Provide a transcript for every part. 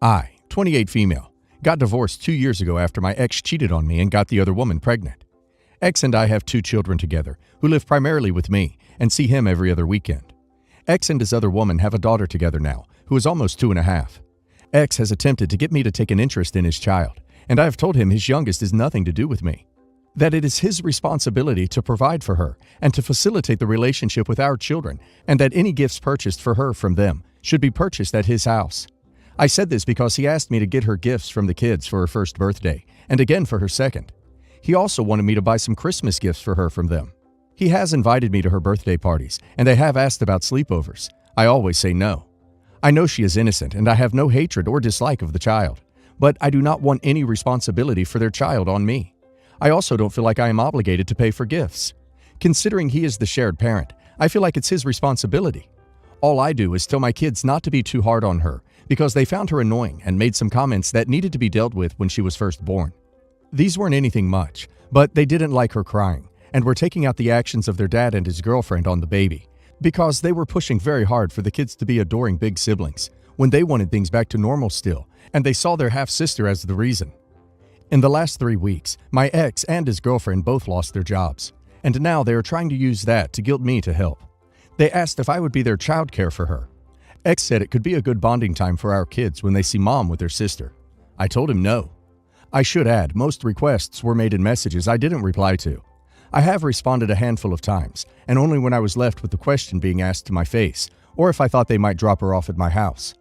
I, 28 female, got divorced 2 years ago after my ex cheated on me and got the other woman pregnant. Ex and I have 2 children together who live primarily with me and see him every other weekend. Ex and his other woman have a daughter together now who is almost 2.5. Ex has attempted to get me to take an interest in his child, and I have told him his youngest is nothing to do with me. That it is his responsibility to provide for her and to facilitate the relationship with our children, and that any gifts purchased for her from them should be purchased at his house. I said this because he asked me to get her gifts from the kids for her first birthday, and again for her second. He also wanted me to buy some Christmas gifts for her from them. He has invited me to her birthday parties, and they have asked about sleepovers. I always say no. I know she is innocent, and I have no hatred or dislike of the child, but I do not want any responsibility for their child on me. I also don't feel like I am obligated to pay for gifts. Considering he is the shared parent, I feel like it's his responsibility. All I do is tell my kids not to be too hard on her because they found her annoying and made some comments that needed to be dealt with when she was first born. These weren't anything much, but they didn't like her crying and were taking out the actions of their dad and his girlfriend on the baby because they were pushing very hard for the kids to be adoring big siblings when they wanted things back to normal still, and they saw their half-sister as the reason. In the last 3 weeks, my ex and his girlfriend both lost their jobs, and now they are trying to use that to guilt me to help. They asked if I would be their childcare for her. Ex said it could be a good bonding time for our kids when they see mom with their sister. I told him no. I should add, most requests were made in messages I didn't reply to. I have responded a handful of times, and only when I was left with the question being asked to my face, or if I thought they might drop her off at my house.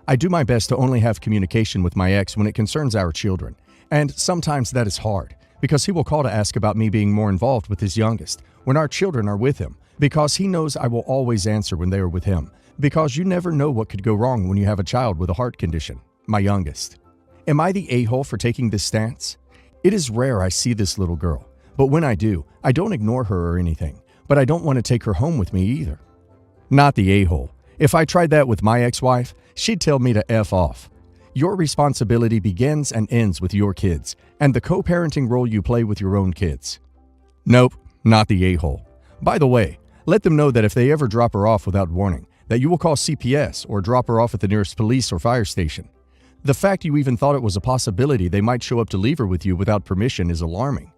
I do my best to only have communication with my ex when it concerns our children, and sometimes that is hard, because he will call to ask about me being more involved with his youngest when our children are with him, because he knows I will always answer when they are with him, because you never know what could go wrong when you have a child with a heart condition, my youngest. Am I the a-hole for taking this stance? It is rare I see this little girl, but when I do, I don't ignore her or anything, but I don't want to take her home with me either. Not the a-hole. If I tried that with my ex-wife, she'd tell me to F off. Your responsibility begins and ends with your kids and the co-parenting role you play with your own kids. Nope, not the a-hole. By the way, let them know that if they ever drop her off without warning, that you will call CPS or drop her off at the nearest police or fire station. The fact you even thought it was a possibility they might show up to leave her with you without permission is alarming.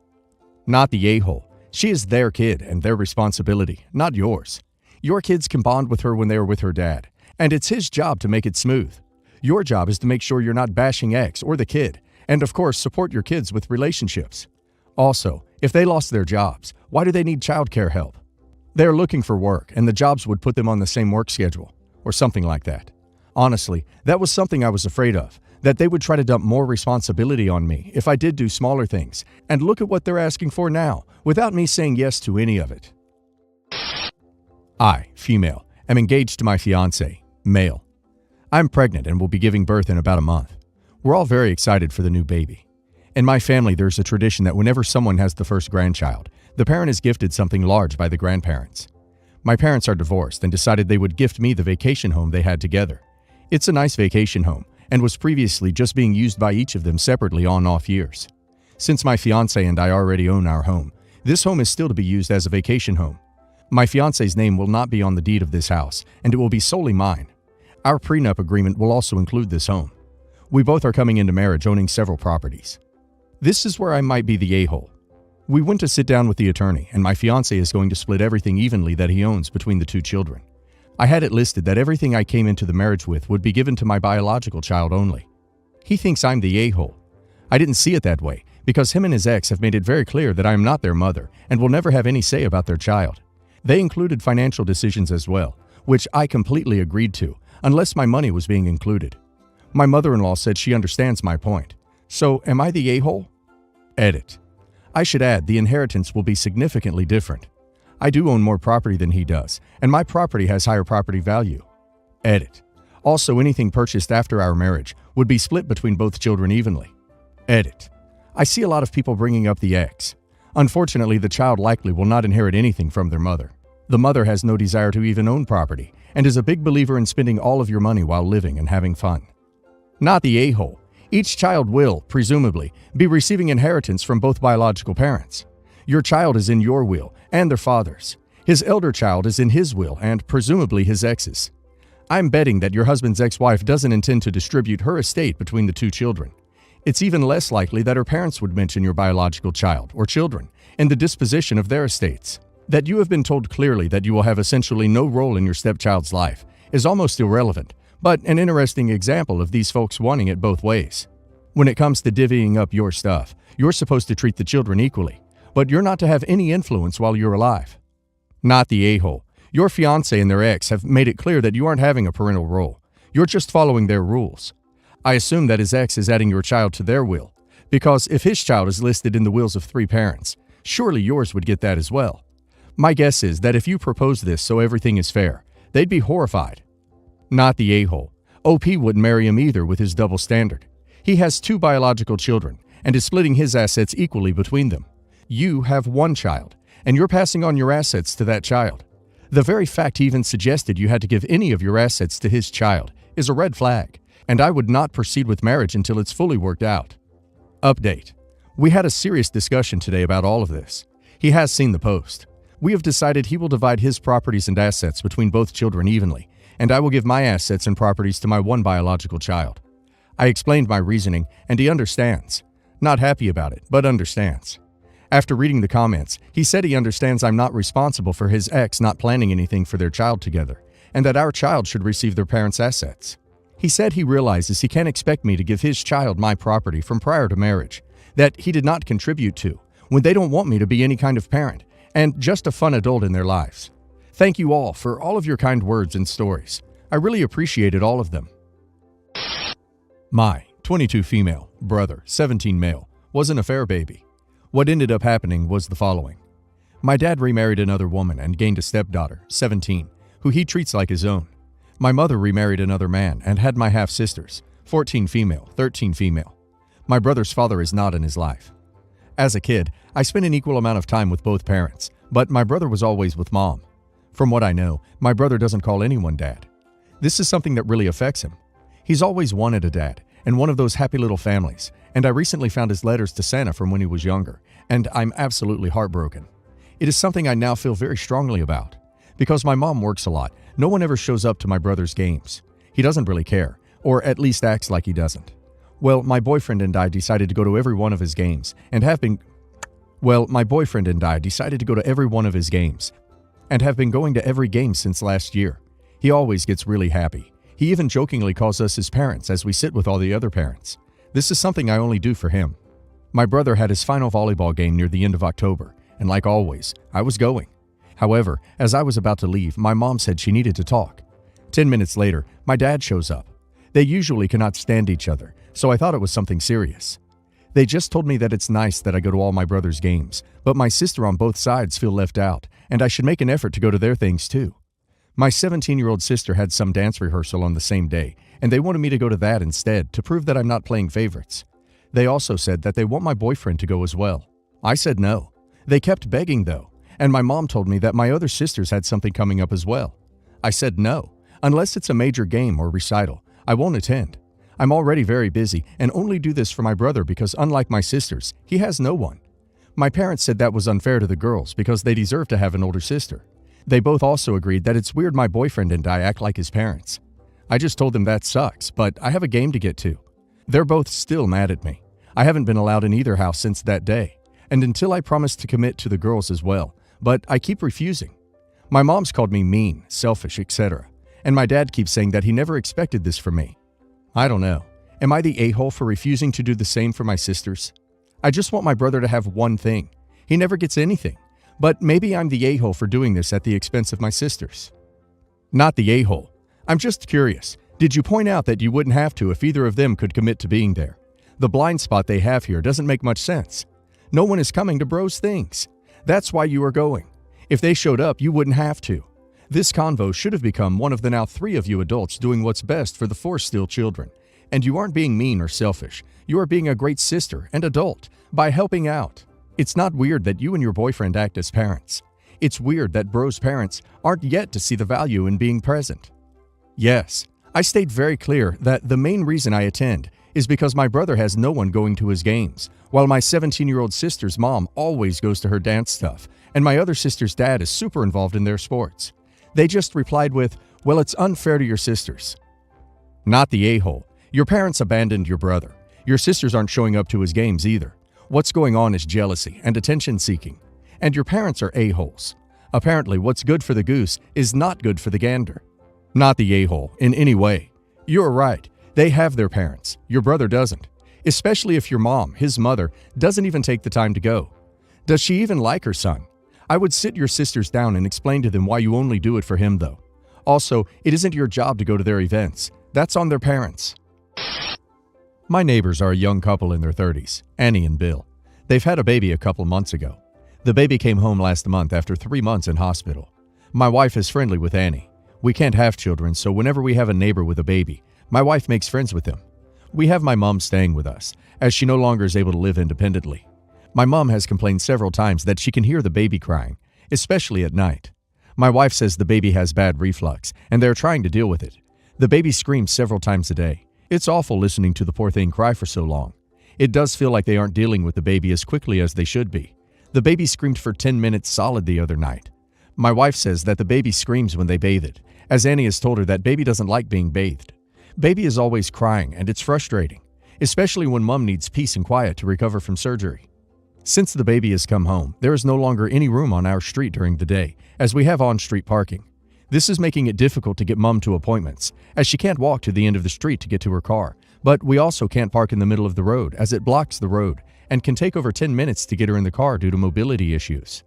Not the a-hole. She is their kid and their responsibility, not yours. Your kids can bond with her when they are with her dad, and it's his job to make it smooth. Your job is to make sure you're not bashing ex or the kid, and of course support your kids with relationships. Also, if they lost their jobs, why do they need childcare help? They are looking for work, and the jobs would put them on the same work schedule, or something like that. Honestly, that was something I was afraid of, that they would try to dump more responsibility on me if I did do smaller things, and look at what they're asking for now, without me saying yes to any of it. I, female, am engaged to my fiancé, male. I'm pregnant and will be giving birth in about a month. We're all very excited for the new baby. In my family, there's a tradition that whenever someone has the first grandchild, the parent is gifted something large by the grandparents. My parents are divorced and decided they would gift me the vacation home they had together. It's a nice vacation home and was previously just being used by each of them separately on-off years. Since my fiancé and I already own our home, this home is still to be used as a vacation home. My fiancé's name will not be on the deed of this house, and it will be solely mine. Our prenup agreement will also include this home. We both are coming into marriage owning several properties. This is where I might be the a-hole. We went to sit down with the attorney, and my fiancé is going to split everything evenly that he owns between the 2 children. I had it listed that everything I came into the marriage with would be given to my biological child only. He thinks I'm the a-hole. I didn't see it that way, because him and his ex have made it very clear that I am not their mother and will never have any say about their child. They included financial decisions as well, which I completely agreed to, unless my money was being included. My mother-in-law said she understands my point. So, am I the a-hole? Edit. I should add, the inheritance will be significantly different. I do own more property than he does, and my property has higher property value. Edit. Also, anything purchased after our marriage would be split between both children evenly. Edit. I see a lot of people bringing up the ex. Unfortunately, the child likely will not inherit anything from their mother. The mother has no desire to even own property, and is a big believer in spending all of your money while living and having fun. Not the a-hole. Each child will, presumably, be receiving inheritance from both biological parents. Your child is in your will and their father's. His elder child is in his will and presumably his ex's. I'm betting that your husband's ex-wife doesn't intend to distribute her estate between the two children. It's even less likely that her parents would mention your biological child or children in the disposition of their estates. That you have been told clearly that you will have essentially no role in your stepchild's life is almost irrelevant, but an interesting example of these folks wanting it both ways. When it comes to divvying up your stuff, you're supposed to treat the children equally, but you're not to have any influence while you're alive. Not the a-hole. Your fiancé and their ex have made it clear that you aren't having a parental role. You're just following their rules. I assume that his ex is adding your child to their will, because if his child is listed in the wills of 3 parents, surely yours would get that as well. My guess is that if you propose this so everything is fair, they'd be horrified. Not the a-hole. OP wouldn't marry him either with his double standard. He has 2 biological children and is splitting his assets equally between them. You have 1 child, and you're passing on your assets to that child. The very fact he even suggested you had to give any of your assets to his child is a red flag, and I would not proceed with marriage until it's fully worked out. Update. We had a serious discussion today about all of this. He has seen the post. We have decided he will divide his properties and assets between both children evenly, and I will give my assets and properties to my 1 biological child. I explained my reasoning, and he understands. Not happy about it, but understands. After reading the comments, he said he understands I'm not responsible for his ex not planning anything for their child together, and that our child should receive their parents' assets. He said he realizes he can't expect me to give his child my property from prior to marriage, that he did not contribute to, when they don't want me to be any kind of parent, and just a fun adult in their lives. Thank you all for all of your kind words and stories. I really appreciated all of them. My 22 female, brother, 17 male, was an affair baby. What ended up happening was the following. My dad remarried another woman and gained a stepdaughter, 17, who he treats like his own. My mother remarried another man and had my half-sisters, 14 female, 13 female. My brother's father is not in his life. As a kid, I spent an equal amount of time with both parents, but my brother was always with mom. From what I know, my brother doesn't call anyone dad. This is something that really affects him. He's always wanted a dad, and one of those happy little families, and I recently found his letters to Santa from when he was younger, and I'm absolutely heartbroken. It is something I now feel very strongly about. Because my mom works a lot, no one ever shows up to my brother's games. He doesn't really care, or at least acts like he doesn't. Well, my boyfriend and I decided to go to every one of his games, and have been going to every game since last year. He always gets really happy. He even jokingly calls us his parents as we sit with all the other parents. This is something I only do for him. My brother had his final volleyball game near the end of October, and like always, I was going. However, as I was about to leave, my mom said she needed to talk. 10 minutes later, my dad shows up. They usually cannot stand each other, so I thought it was something serious. They just told me that it's nice that I go to all my brother's games, but my sister on both sides feel left out, and I should make an effort to go to their things too. My 17-year-old sister had some dance rehearsal on the same day, and they wanted me to go to that instead to prove that I'm not playing favorites. They also said that they want my boyfriend to go as well. I said no. They kept begging though, and my mom told me that my other sisters had something coming up as well. I said no. Unless it's a major game or recital, I won't attend. I'm already very busy and only do this for my brother because unlike my sisters, he has no one. My parents said that was unfair to the girls because they deserve to have an older sister. They both also agreed that it's weird my boyfriend and I act like his parents. I just told them that sucks, but I have a game to get to. They're both still mad at me. I haven't been allowed in either house since that day, and until I promised to commit to the girls as well, but I keep refusing. My mom's called me mean, selfish, etc., and my dad keeps saying that he never expected this from me. I don't know. Am I the a-hole for refusing to do the same for my sisters? I just want my brother to have one thing. He never gets anything. But maybe I'm the a-hole for doing this at the expense of my sisters. Not the a-hole. I'm just curious. Did you point out that you wouldn't have to if either of them could commit to being there? The blind spot they have here doesn't make much sense. No one is coming to Bros Things. That's why you are going. If they showed up, you wouldn't have to. This convo should have become one of the now 3 of you adults doing what's best for the 4 still children. And you aren't being mean or selfish. You are being a great sister and adult by helping out. It's not weird that you and your boyfriend act as parents. It's weird that Bro's parents aren't yet to see the value in being present. Yes, I state very clear that the main reason I attend is because my brother has no one going to his games, while my 17-year-old sister's mom always goes to her dance stuff, and my other sister's dad is super involved in their sports. They just replied with, Well, it's unfair to your sisters. Not the a-hole. Your parents abandoned your brother. Your sisters aren't showing up to his games either. What's going on is jealousy and attention-seeking. And your parents are a-holes. Apparently, what's good for the goose is not good for the gander. Not the a-hole, in any way. You're right. They have their parents. Your brother doesn't. Especially if your mom, his mother, doesn't even take the time to go. Does she even like her son? I would sit your sisters down and explain to them why you only do it for him, though. Also, it isn't your job to go to their events. That's on their parents. My neighbors are a young couple in their 30s, Annie and Bill. They've had a baby a couple months ago. The baby came home last month after 3 months in hospital. My wife is friendly with Annie. We can't have children, so whenever we have a neighbor with a baby, my wife makes friends with them. We have my mom staying with us, as she no longer is able to live independently. My mom has complained several times that she can hear the baby crying, especially at night. My wife says the baby has bad reflux, and they're trying to deal with it. The baby screams several times a day. It's awful listening to the poor thing cry for so long. It does feel like they aren't dealing with the baby as quickly as they should be. The baby screamed for 10 minutes solid the other night. My wife says that the baby screams when they bathe it, as Annie has told her that baby doesn't like being bathed. Baby is always crying, and it's frustrating, especially when mom needs peace and quiet to recover from surgery. Since the baby has come home, there is no longer any room on our street during the day, as we have on-street parking. This is making it difficult to get mom to appointments, as she can't walk to the end of the street to get to her car. But we also can't park in the middle of the road, as it blocks the road, and can take over 10 minutes to get her in the car due to mobility issues.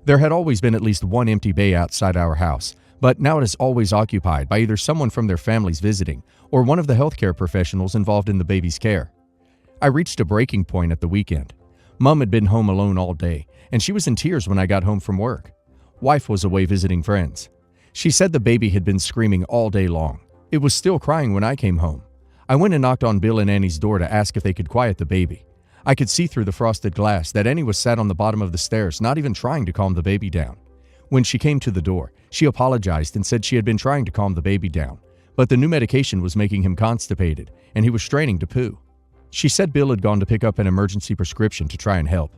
There had always been at least one empty bay outside our house, but now it is always occupied by either someone from their families visiting or one of the healthcare professionals involved in the baby's care. I reached a breaking point at the weekend. Mom had been home alone all day, and she was in tears when I got home from work. Wife was away visiting friends. She said the baby had been screaming all day long. It was still crying when I came home. I went and knocked on Bill and Annie's door to ask if they could quiet the baby. I could see through the frosted glass that Annie was sat on the bottom of the stairs, not even trying to calm the baby down. When she came to the door, she apologized and said she had been trying to calm the baby down, but the new medication was making him constipated, and he was straining to poo. She said Bill had gone to pick up an emergency prescription to try and help.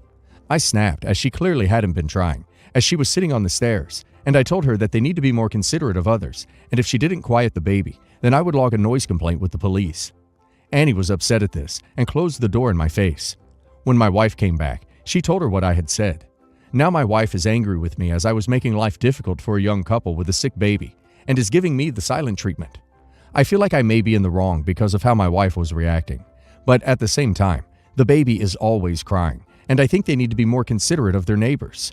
I snapped, as she clearly hadn't been trying, as she was sitting on the stairs, and I told her that they need to be more considerate of others, and if she didn't quiet the baby, then I would log a noise complaint with the police. Annie was upset at this and closed the door in my face. When my wife came back, she told her what I had said. Now my wife is angry with me as I was making life difficult for a young couple with a sick baby and is giving me the silent treatment. I feel like I may be in the wrong because of how my wife was reacting, but at the same time, the baby is always crying, and I think they need to be more considerate of their neighbors.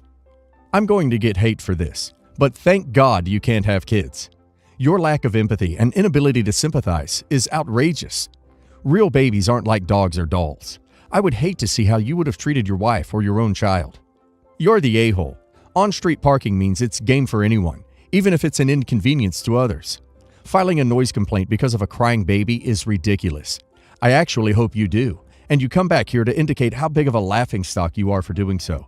I'm going to get hate for this, but thank God you can't have kids. Your lack of empathy and inability to sympathize is outrageous. Real babies aren't like dogs or dolls. I would hate to see how you would have treated your wife or your own child. You're the a-hole. On-street parking means it's game for anyone, even if it's an inconvenience to others. Filing a noise complaint because of a crying baby is ridiculous. I actually hope you do, and you come back here to indicate how big of a laughingstock you are for doing so.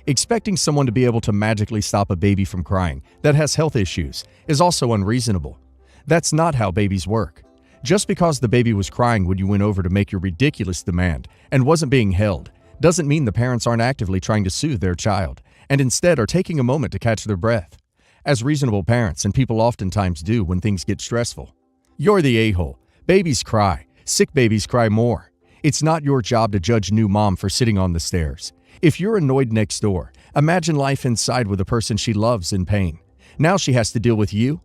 Expecting someone to be able to magically stop a baby from crying that has health issues is also unreasonable. That's not how babies work. Just because the baby was crying when you went over to make your ridiculous demand and wasn't being held doesn't mean the parents aren't actively trying to soothe their child and instead are taking a moment to catch their breath, as reasonable parents and people oftentimes do when things get stressful. You're the a-hole. Babies cry. Sick babies cry more. It's not your job to judge new mom for sitting on the stairs. If you're annoyed next door, imagine life inside with a person she loves in pain. Now she has to deal with you.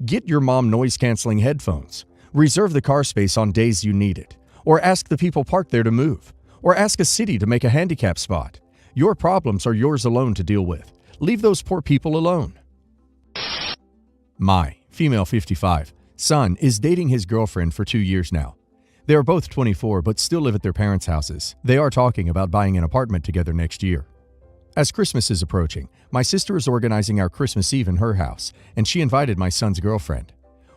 Get your mom noise-canceling headphones. Reserve the car space on days you need it. Or ask the people parked there to move. Or ask a city to make a handicap spot. Your problems are yours alone to deal with. Leave those poor people alone. My, female 55, son is dating his girlfriend for 2 years now. They are both 24 but still live at their parents' houses. They are talking about buying an apartment together next year. As Christmas is approaching, my sister is organizing our Christmas Eve in her house, and she invited my son's girlfriend.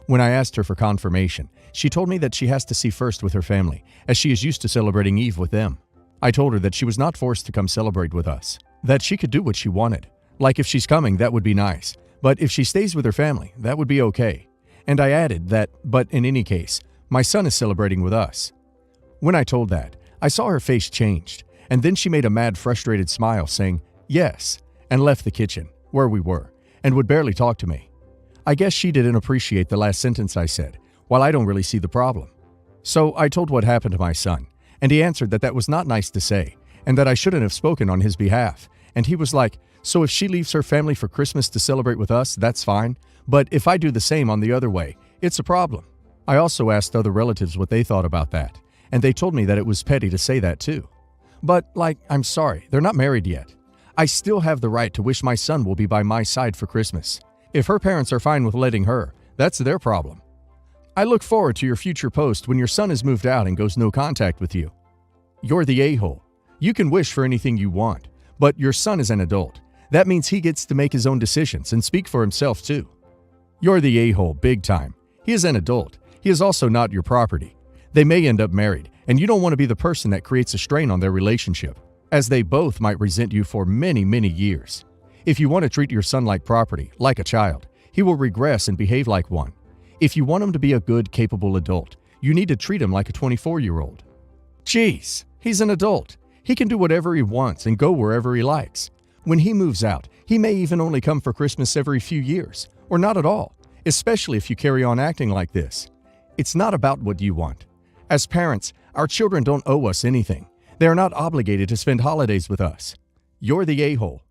When I asked her for confirmation, she told me that she has to see first with her family, as she is used to celebrating Eve with them. I told her that she was not forced to come celebrate with us, that she could do what she wanted. Like if she's coming, that would be nice, but if she stays with her family, that would be okay. And I added that, but in any case, my son is celebrating with us. When I told that, I saw her face changed, and then she made a mad, frustrated smile saying, "Yes," and left the kitchen, where we were, and would barely talk to me. I guess she didn't appreciate the last sentence I said, while I don't really see the problem. So I told what happened to my son, and he answered that that was not nice to say, and that I shouldn't have spoken on his behalf. And he was like, so if she leaves her family for Christmas to celebrate with us, that's fine. But if I do the same on the other way, it's a problem. I also asked other relatives what they thought about that, and they told me that it was petty to say that too. But, I'm sorry, they're not married yet. I still have the right to wish my son will be by my side for Christmas. If her parents are fine with letting her, that's their problem. I look forward to your future post when your son has moved out and goes no contact with you. You're the a-hole. You can wish for anything you want, but your son is an adult. That means he gets to make his own decisions and speak for himself too. You're the a-hole, big time. He is an adult. He is also not your property. They may end up married, and you don't want to be the person that creates a strain on their relationship, as they both might resent you for many, many years. If you want to treat your son like property, like a child, he will regress and behave like one. If you want him to be a good, capable adult, you need to treat him like a 24-year-old. Jeez, he's an adult. He can do whatever he wants and go wherever he likes. When he moves out, he may even only come for Christmas every few years, or not at all, especially if you carry on acting like this. It's not about what you want. As parents, our children don't owe us anything. They are not obligated to spend holidays with us. You're the a-hole.